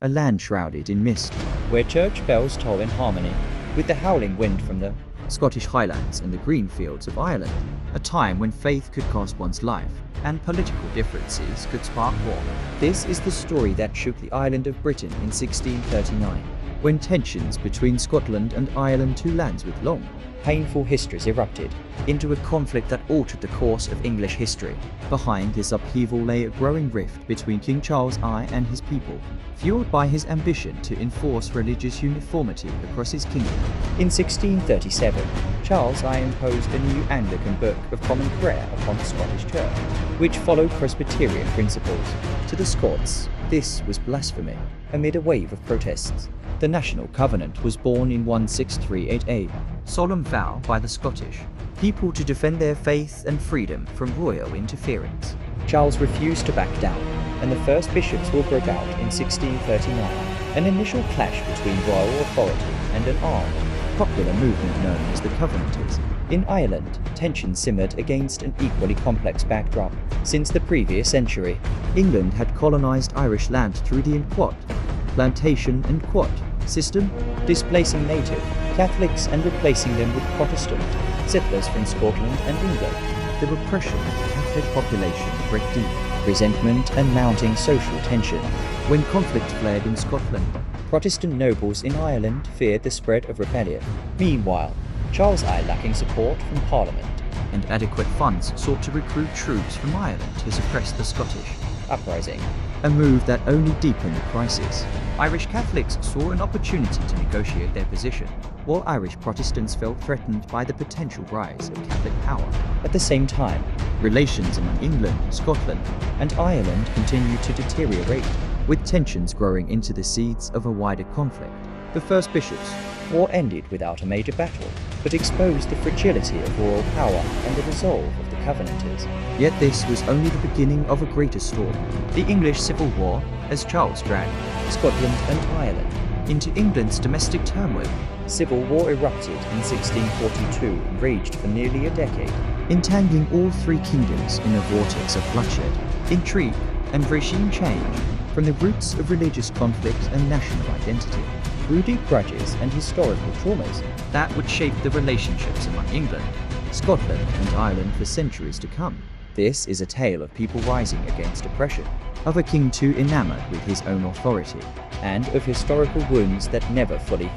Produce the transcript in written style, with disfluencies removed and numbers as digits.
a land shrouded in mist, where church bells toll in harmony with the howling wind from the Scottish Highlands and the green fields of Ireland, a time when faith could cost one's life and political differences could spark war. This is the story that shook the island of Britain in 1639, when tensions between Scotland and Ireland, two lands with long, painful histories, erupted into a conflict that altered the course of English history. Behind this upheaval lay a growing rift between King Charles I and his people, fueled by his ambition to enforce religious uniformity across his kingdom. In 1637, Charles I imposed a new Anglican Book of Common Prayer upon the Scottish Church, which followed Presbyterian principles. To the Scots, this was blasphemy. Amid a wave of protests, the National Covenant was born in 1638, a solemn vow by the Scottish people to defend their faith and freedom from royal interference. Charles refused to back down, and the first bishops' war broke out in 1639, an initial clash between royal authority and an armed, popular movement known as the Covenanters. In Ireland, tension simmered against an equally complex backdrop. Since the previous century, England had colonized Irish land through the Inquart, plantation and quart system, displacing native Catholics and replacing them with Protestant settlers from Scotland and England. The repression of the Catholic population bred deep resentment and mounting social tension. When conflict flared in Scotland, Protestant nobles in Ireland feared the spread of rebellion. Meanwhile, Charles I, lacking support from Parliament and adequate funds, sought to recruit troops from Ireland to suppress the Scottish uprising, a move that only deepened the crisis. Irish Catholics saw an opportunity to negotiate their position, while Irish Protestants felt threatened by the potential rise of Catholic power. At the same time, relations among England, Scotland, and Ireland continued to deteriorate, with tensions growing into the seeds of a wider conflict. The first bishops' war ended without a major battle, but exposed the fragility of royal power and the resolve of the Covenanters. Yet this was only the beginning of a greater story. The English Civil War, as Charles dragged Scotland and Ireland into England's domestic turmoil. Civil war erupted in 1642 and raged for nearly a decade, entangling all three kingdoms in a vortex of bloodshed, intrigue, and regime change, from the roots of religious conflict and national identity, through deep grudges and historical traumas that would shape the relationships among England, Scotland, and Ireland for centuries to come. This is a tale of people rising against oppression, of a king too enamored with his own authority, and of historical wounds that never fully healed.